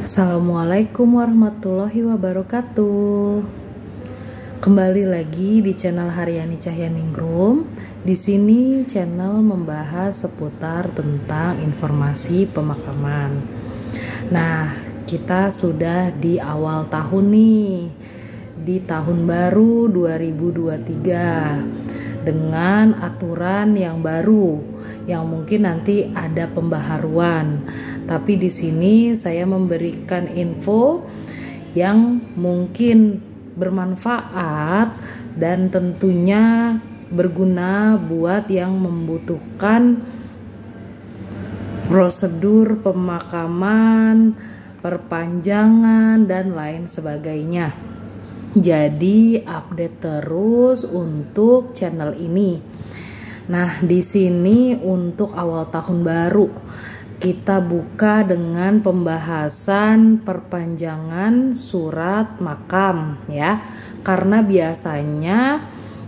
Assalamualaikum warahmatullahi wabarakatuh. Kembali lagi di channel Haryani Cahyaningrum. Di sini channel membahas seputar tentang informasi pemakaman. Nah, kita sudah di awal tahun nih, di tahun baru 2023 dengan aturan yang baru yang mungkin nanti ada pembaharuan. Tapi di sini saya memberikan info yang mungkin bermanfaat dan tentunya berguna buat yang membutuhkan prosedur pemakaman, perpanjangan dan lain sebagainya. Jadi update terus untuk channel ini. Nah, di sini untuk awal tahun baru kita buka dengan pembahasan perpanjangan surat makam ya. Karena biasanya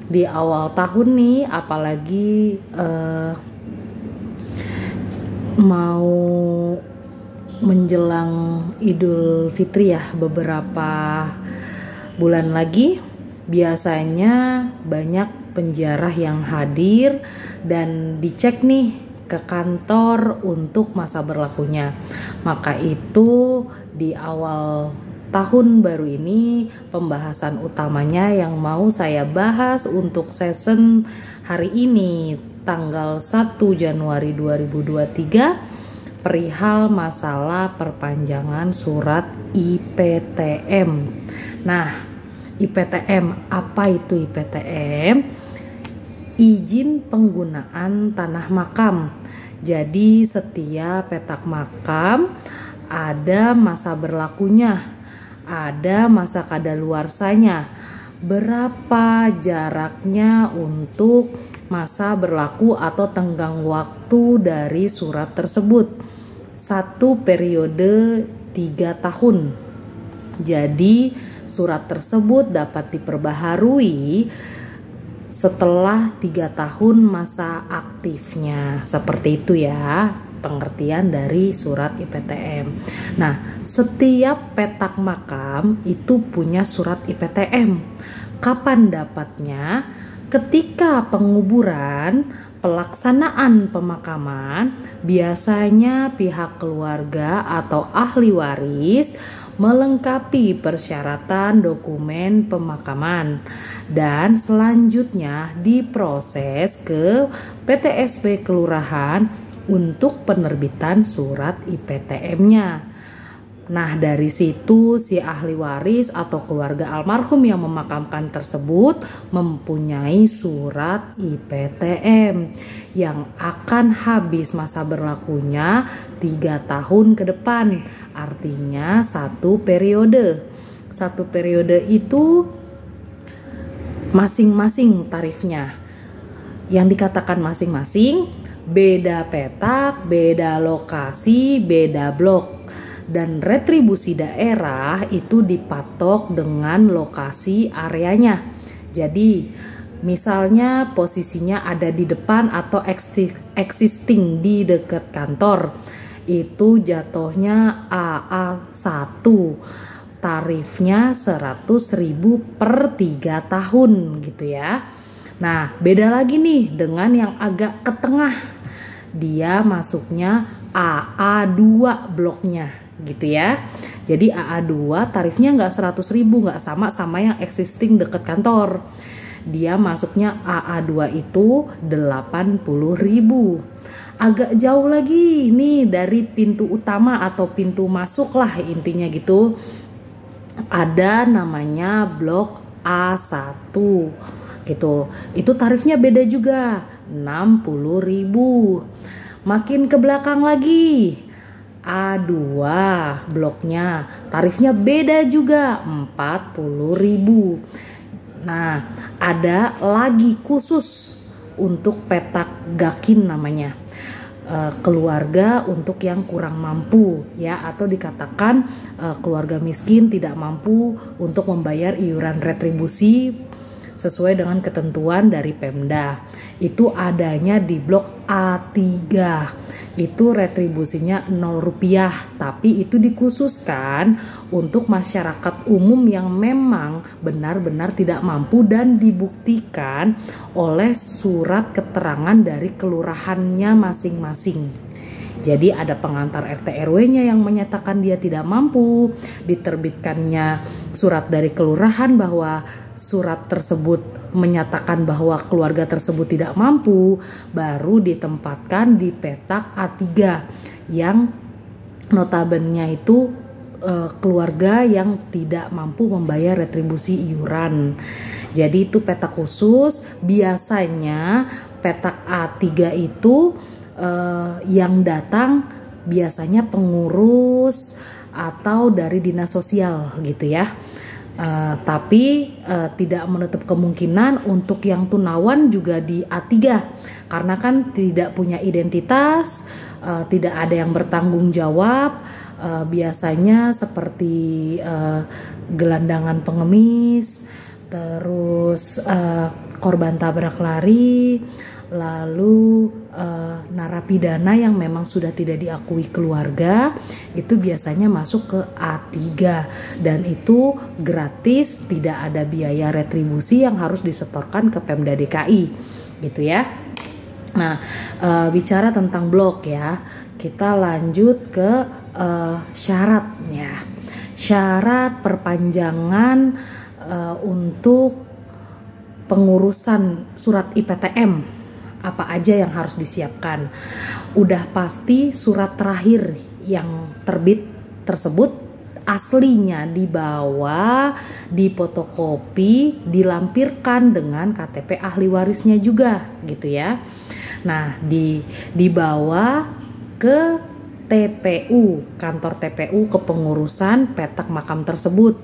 di awal tahun nih, apalagi mau menjelang Idul Fitri ya, beberapa bulan lagi biasanya banyak penjarah yang hadir dan dicek nih ke kantor untuk masa berlakunya. Maka itu di awal tahun baru ini pembahasan utamanya yang mau saya bahas untuk season hari ini tanggal 1 Januari 2023 perihal masalah perpanjangan surat IPTM. Nah, IPTM, apa itu IPTM? Izin penggunaan tanah makam. Jadi setiap petak makam ada masa berlakunya, ada masa kadaluarsanya. Berapa jaraknya untuk masa berlaku atau tenggang waktu dari surat tersebut? Satu periode 3 tahun. Jadi surat tersebut dapat diperbaharui setelah 3 tahun masa aktifnya. Seperti itu ya pengertian dari surat IPTM. Nah, setiap petak makam itu punya surat IPTM. Kapan dapatnya? Ketika penguburan, pelaksanaan pemakaman, biasanya pihak keluarga atau ahli waris melengkapi persyaratan dokumen pemakaman dan selanjutnya diproses ke PTSP kelurahan untuk penerbitan surat IPTM-nya. Nah, dari situ si ahli waris atau keluarga almarhum yang memakamkan tersebut mempunyai surat IPTM yang akan habis masa berlakunya 3 tahun ke depan. Artinya 1 periode. 1 periode itu masing-masing tarifnya. Yang dikatakan masing-masing, beda petak, beda lokasi, beda blok. Dan retribusi daerah itu dipatok dengan lokasi areanya. Jadi misalnya posisinya ada di depan atau existing di dekat kantor, itu jatuhnya AA1, tarifnya 100.000 per 3 tahun gitu ya. Nah, beda lagi nih dengan yang agak ke tengah, dia masuknya AA2 bloknya gitu ya. Jadi AA2 tarifnya nggak 100.000, nggak sama yang existing deket kantor. Dia masuknya AA2 itu 80.000. Agak jauh lagi nih dari pintu utama atau pintu masuk lah intinya gitu. Ada namanya blok A1 gitu. Itu tarifnya beda juga, 60.000. Makin ke belakang lagi, A2 bloknya tarifnya beda juga, 40.000. Nah, ada lagi khusus untuk petak gakin namanya, keluarga untuk yang kurang mampu ya, atau dikatakan keluarga miskin tidak mampu untuk membayar iuran retribusi sesuai dengan ketentuan dari Pemda. Itu adanya di blok A3. Itu retribusinya Rp0, tapi itu dikhususkan untuk masyarakat umum yang memang benar-benar tidak mampu dan dibuktikan oleh surat keterangan dari kelurahannya masing-masing. Jadi ada pengantar RT RW-nya yang menyatakan dia tidak mampu, diterbitkannya surat dari kelurahan bahwa surat tersebut menyatakan bahwa keluarga tersebut tidak mampu, baru ditempatkan di petak A3 yang notabene itu keluarga yang tidak mampu membayar retribusi iuran. Jadi itu petak khusus. Biasanya petak A3 itu yang datang biasanya pengurus atau dari dinas sosial gitu ya. Tapi tidak menutup kemungkinan untuk yang tunawan juga di A3 karena kan tidak punya identitas, tidak ada yang bertanggung jawab, biasanya seperti gelandangan pengemis, terus korban tabrak lari, lalu narapidana yang memang sudah tidak diakui keluarga, itu biasanya masuk ke A3 dan itu gratis, tidak ada biaya retribusi yang harus disetorkan ke Pemda DKI gitu ya. Nah, bicara tentang blok ya, kita lanjut ke syaratnya. Syarat perpanjangan untuk pengurusan surat IPTM apa aja yang harus disiapkan. Udah pasti surat terakhir yang terbit tersebut aslinya dibawa, difotokopi, dilampirkan dengan KTP ahli warisnya juga gitu ya. Nah, dibawa ke TPU, kantor TPU kepengurusan petak makam tersebut.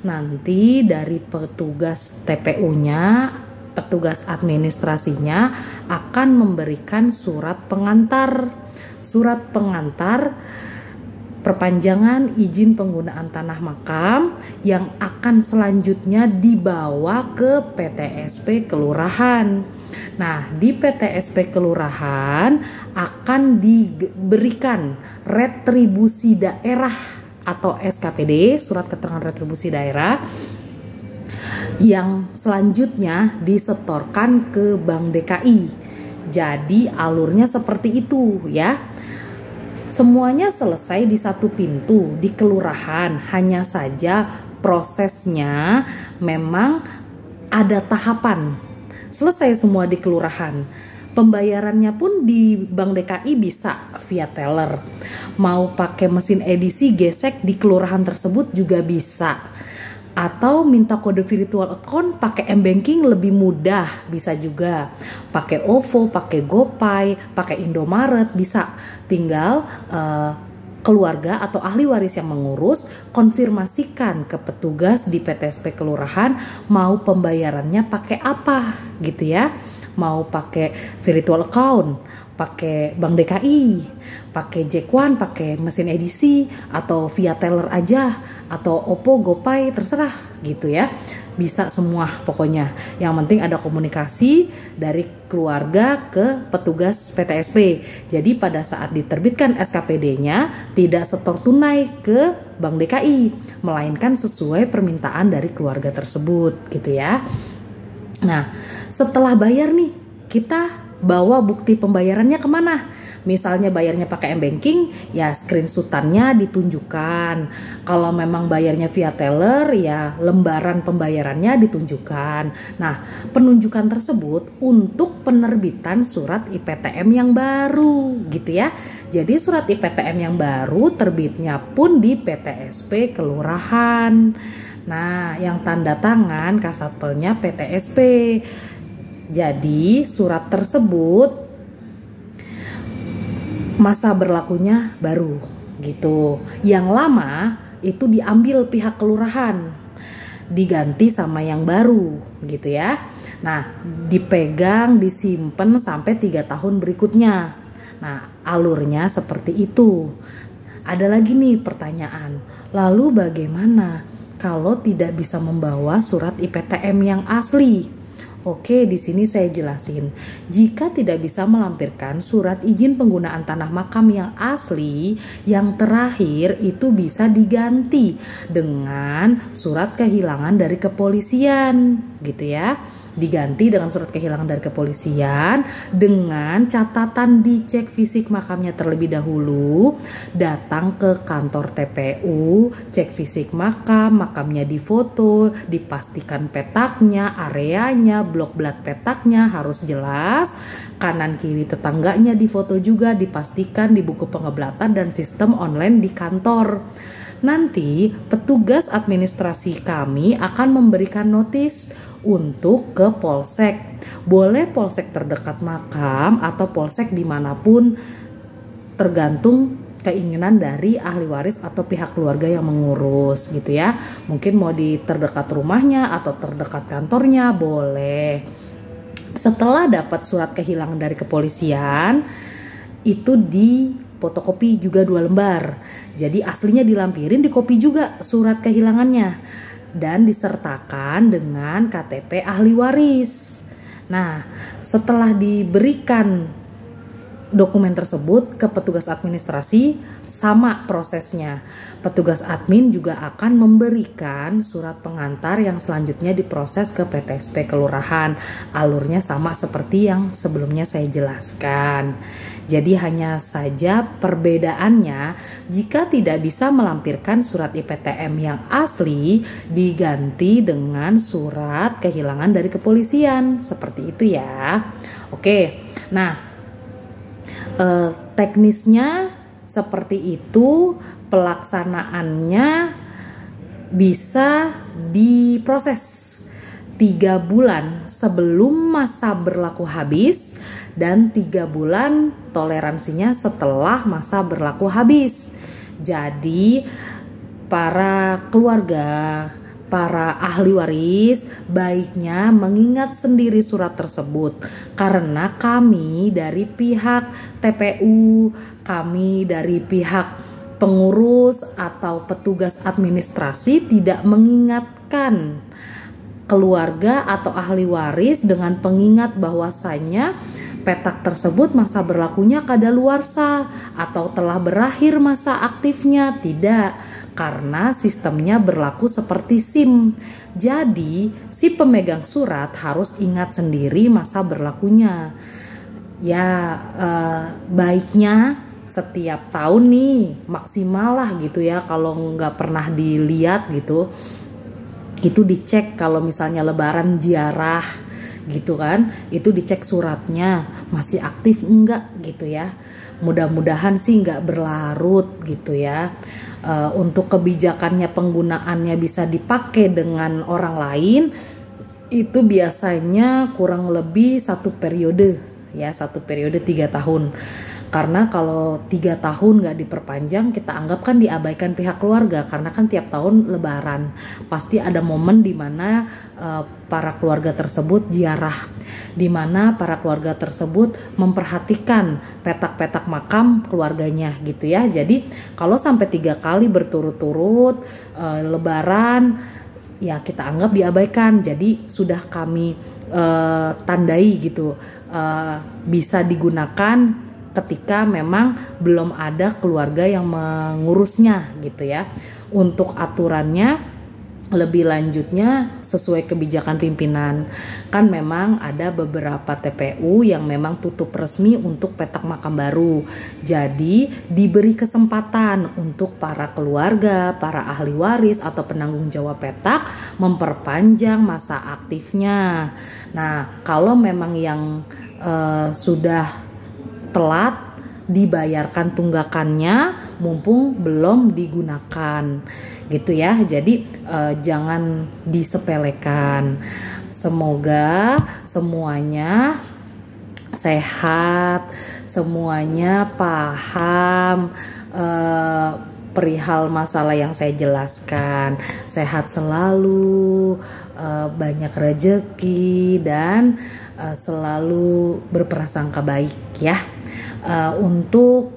Nanti dari petugas TPU-nya, petugas administrasinya akan memberikan surat pengantar perpanjangan izin penggunaan tanah makam yang akan selanjutnya dibawa ke PTSP kelurahan. Nah, di PTSP kelurahan akan diberikan retribusi daerah atau SKPD, surat keterangan retribusi daerah, yang selanjutnya disetorkan ke Bank DKI. Jadi alurnya seperti itu ya. Semuanya selesai di satu pintu di kelurahan. Hanya saja prosesnya memang ada tahapan. Selesai semua di kelurahan. Pembayarannya pun di Bank DKI bisa via teller. Mau pakai mesin edisi gesek di kelurahan tersebut juga bisa. Atau minta kode virtual account pakai M-Banking lebih mudah, bisa juga. Pakai OVO, pakai GoPay, pakai Indomaret, bisa. Tinggal keluarga atau ahli waris yang mengurus konfirmasikan ke petugas di PTSP kelurahan mau pembayarannya pakai apa gitu ya. Mau pakai virtual account, pakai Bank DKI, pakai Jack1, pakai mesin edisi, atau via teller aja, atau OVO, GoPay, terserah gitu ya. Bisa semua pokoknya. Yang penting ada komunikasi dari keluarga ke petugas PTSP. Jadi pada saat diterbitkan SKPD-nya tidak setor tunai ke Bank DKI, melainkan sesuai permintaan dari keluarga tersebut gitu ya. Nah, setelah bayar nih, kita bawa bukti pembayarannya kemana? Misalnya bayarnya pakai M-Banking, ya screenshotannya ditunjukkan. Kalau memang bayarnya via teller, ya lembaran pembayarannya ditunjukkan. Nah, penunjukan tersebut untuk penerbitan surat IPTM yang baru gitu ya. Jadi surat IPTM yang baru terbitnya pun di PTSP kelurahan. Nah, yang tanda tangan kasatpelnya PTSP. Jadi surat tersebut masa berlakunya baru gitu. Yang lama itu diambil pihak kelurahan, diganti sama yang baru gitu ya. Nah, dipegang, disimpan sampai 3 tahun berikutnya. Nah, alurnya seperti itu. Ada lagi nih pertanyaan, lalu bagaimana kalau tidak bisa membawa surat IPTM yang asli. Oke, di sini saya jelasin. Jika tidak bisa melampirkan surat izin penggunaan tanah makam yang asli, yang terakhir itu bisa diganti dengan surat kehilangan dari kepolisian, gitu ya. Diganti dengan surat kehilangan dari kepolisian dengan catatan dicek fisik makamnya terlebih dahulu, datang ke kantor TPU, cek fisik makam, makamnya difoto, dipastikan petaknya, areanya, blok plat petaknya harus jelas, kanan kiri tetangganya difoto juga, dipastikan di buku pengeblatan dan sistem online di kantor. Nanti petugas administrasi kami akan memberikan notis untuk ke polsek. Boleh polsek terdekat makam atau polsek dimanapun, tergantung keinginan dari ahli waris atau pihak keluarga yang mengurus gitu ya. Mungkin mau di terdekat rumahnya atau terdekat kantornya, boleh. Setelah dapat surat kehilangan dari kepolisian, itu di fotokopi juga 2 lembar. Jadi aslinya dilampirin, dikopi juga surat kehilangannya dan disertakan dengan KTP ahli waris. Nah, setelah diberikan dokumen tersebut ke petugas administrasi, sama prosesnya. Petugas admin juga akan memberikan surat pengantar yang selanjutnya diproses ke PTSP kelurahan. Alurnya sama seperti yang sebelumnya saya jelaskan. Jadi hanya saja perbedaannya, jika tidak bisa melampirkan surat IPTM yang asli, diganti dengan surat kehilangan dari kepolisian. Seperti itu ya. Oke, nah teknisnya seperti itu, pelaksanaannya bisa diproses 3 bulan sebelum masa berlaku habis dan 3 bulan toleransinya setelah masa berlaku habis. Jadi para keluarga, para ahli waris baiknya mengingat sendiri surat tersebut, karena kami dari pihak TPU, kami dari pihak pengurus atau petugas administrasi tidak mengingatkan keluarga atau ahli waris dengan pengingat bahwasanya petak tersebut masa berlakunya kadaluarsa atau telah berakhir masa aktifnya. Tidak, karena sistemnya berlaku seperti SIM. Jadi si pemegang surat harus ingat sendiri masa berlakunya. Ya baiknya setiap tahun nih maksimal lah gitu ya, kalau nggak pernah dilihat gitu, itu dicek. Kalau misalnya lebaran ziarah gitu kan, itu dicek suratnya masih aktif enggak gitu ya. Mudah-mudahan sih enggak berlarut gitu ya. Untuk kebijakannya, penggunaannya bisa dipakai dengan orang lain, itu biasanya kurang lebih 1 periode ya, 1 periode 3 tahun. Karena kalau 3 tahun nggak diperpanjang, kita anggap kan diabaikan pihak keluarga, karena kan tiap tahun lebaran pasti ada momen di mana para keluarga tersebut ziarah, di mana para keluarga tersebut memperhatikan petak-petak makam keluarganya gitu ya. Jadi kalau sampai 3 kali berturut-turut lebaran, ya kita anggap diabaikan. Jadi sudah kami tandai gitu, bisa digunakan ketika memang belum ada keluarga yang mengurusnya gitu ya. Untuk aturannya lebih lanjutnya sesuai kebijakan pimpinan. Kan memang ada beberapa TPU yang memang tutup resmi untuk petak makam baru. Jadi diberi kesempatan untuk para keluarga, para ahli waris atau penanggung jawab petak memperpanjang masa aktifnya. Nah, kalau memang yang sudah telat dibayarkan tunggakannya mumpung belum digunakan gitu ya. Jadi jangan disepelekan. Semoga semuanya sehat, semuanya paham perihal masalah yang saya jelaskan. Sehat selalu, banyak rezeki, dan selalu berprasangka baik ya. Untuk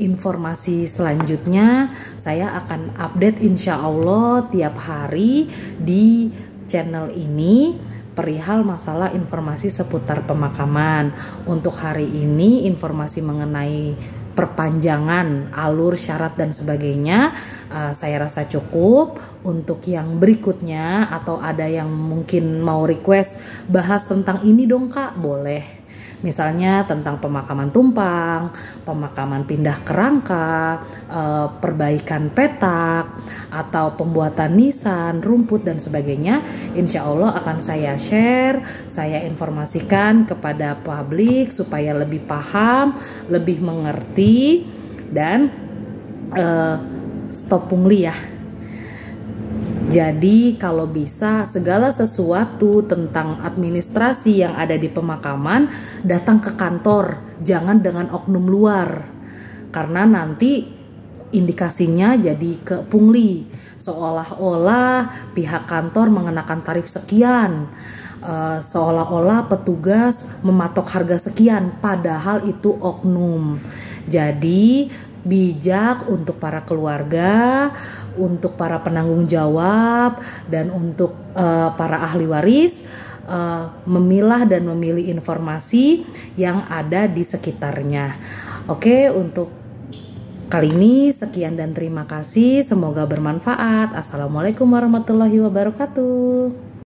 informasi selanjutnya saya akan update insya Allah tiap hari di channel ini perihal masalah informasi seputar pemakaman. Untuk hari ini informasi mengenai perpanjangan alur syarat dan sebagainya saya rasa cukup. Untuk yang berikutnya atau ada yang mungkin mau request bahas tentang ini dong Kak, boleh. Misalnya tentang pemakaman tumpang, pemakaman pindah kerangka, perbaikan petak, atau pembuatan nisan, rumput dan sebagainya. Insya Allah akan saya share, saya informasikan kepada publik supaya lebih paham, lebih mengerti, dan stop pungli ya. Jadi kalau bisa segala sesuatu tentang administrasi yang ada di pemakaman datang ke kantor, jangan dengan oknum luar. Karena nanti indikasinya jadi ke pungli, seolah-olah pihak kantor mengenakan tarif sekian, seolah-olah petugas mematok harga sekian, padahal itu oknum. Jadi bijak untuk para keluarga, untuk para penanggung jawab, dan untuk para ahli waris memilah dan memilih informasi yang ada di sekitarnya. Oke, untuk kali ini sekian dan terima kasih. Semoga bermanfaat. Assalamualaikum warahmatullahi wabarakatuh.